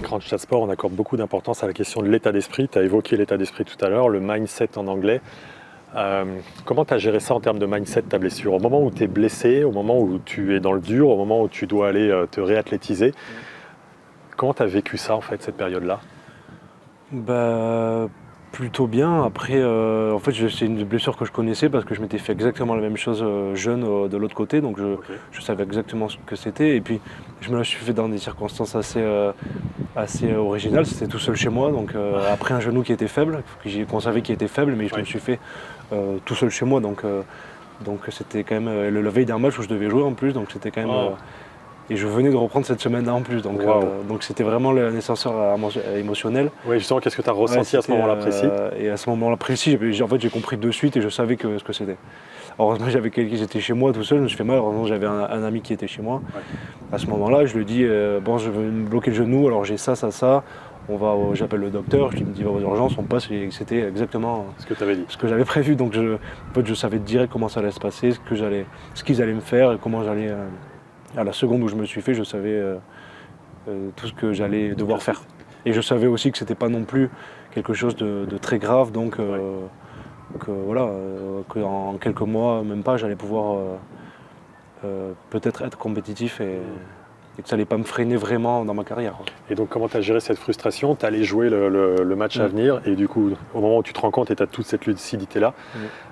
avec Randstad Sport, on accorde beaucoup d'importance à la question de l'état d'esprit. Tu as évoqué l'état d'esprit tout à l'heure, le mindset en anglais. Comment tu as géré ça en termes de mindset, ta blessure? Au moment où tu es blessé, au moment où tu es dans le dur, au moment où tu dois aller te réathlétiser, comment tu as vécu ça en fait, cette période-là? Bah, plutôt bien. Après, en fait, c'est une blessure que je connaissais parce que je m'étais fait exactement la même chose jeune de l'autre côté, donc Ok. je savais exactement ce que c'était. Et puis, je me la suis fait dans des circonstances assez originales. C'était tout seul chez moi, donc après un genou qui était faible, qu'on savait qu'il était faible, mais je me Ouais. le suis fait tout seul chez moi. Donc c'était quand même la veille d'un match où je devais jouer en plus, donc c'était quand même. Oh, Et je venais de reprendre cette semaine-là en plus, waouh. donc c'était vraiment un ascenseur émotionnel. Oui, justement, qu'est-ce que tu as Ouais, ressenti à ce moment-là précis? et à ce moment-là précis, en fait, j'ai compris de suite et je savais ce que c'était. Heureusement, j'étais chez moi tout seul, je me suis fait mal. Heureusement, j'avais un ami qui était chez moi. Ouais. À ce moment-là, je lui dis bon, je veux me bloquer le genou, alors j'ai ça, ça, ça. J'appelle le docteur, je lui dis va aux urgences, on passe et c'était exactement Ce que tu avais dit. ce que j'avais prévu. Donc, en fait, je savais direct comment ça allait se passer, ce qu'ils allaient me faire et comment j'allais. À la seconde où je me suis fait, je savais tout ce que j'allais devoir faire. Et je savais aussi que c'était pas non plus quelque chose de très grave, donc voilà, qu'en quelques mois, même pas, j'allais pouvoir peut-être être compétitif et que ça allait pas me freiner vraiment dans ma carrière. Et donc, comment tu as géré cette frustration? Tu allais jouer le match à venir et du coup, au moment où tu te rends compte et tu as toute cette lucidité-là,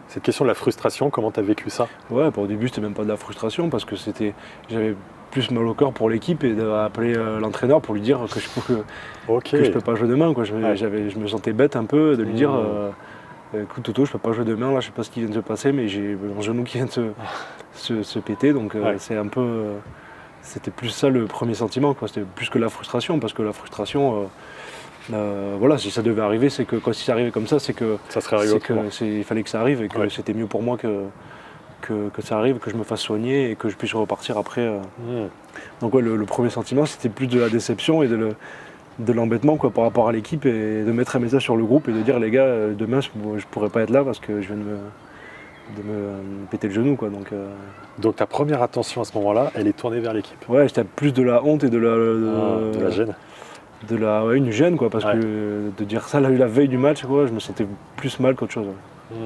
cette question de la frustration, comment tu as vécu ça? Ouais, au début, c'était même pas de la frustration parce que j'avais plus mal au cœur pour l'équipe et d'appeler l'entraîneur pour lui dire Ok. que je peux pas jouer demain, quoi. Ouais. Je me sentais bête un peu de lui dire écoute Toto, je peux pas jouer demain, là je sais pas ce qui vient de se passer, mais j'ai mon genou qui vient de se péter, donc Ouais. c'est un peu c'était plus ça le premier sentiment, quoi. C'était plus que la frustration, parce que la frustration voilà, si ça devait arriver, c'est que si ça arrivait comme ça, c'est que Ça serait arrivé autrement. il fallait que ça arrive et que Ouais. c'était mieux pour moi que ça arrive, que je me fasse soigner et que je puisse repartir après. Hmm. Donc ouais, le premier sentiment, c'était plus de la déception et de l'embêtement, quoi, par rapport à l'équipe, et de mettre un message sur le groupe et de dire les gars, demain je pourrais pas être là parce que je viens de me péter le genou, quoi. Donc ta première attention à ce moment-là, elle est tournée vers l'équipe. Ouais, j'étais plus de la honte et De la gêne. ouais, une gêne, quoi, parce Ouais. que de dire ça la veille du match, quoi, je me sentais plus mal qu'autre chose. Ouais.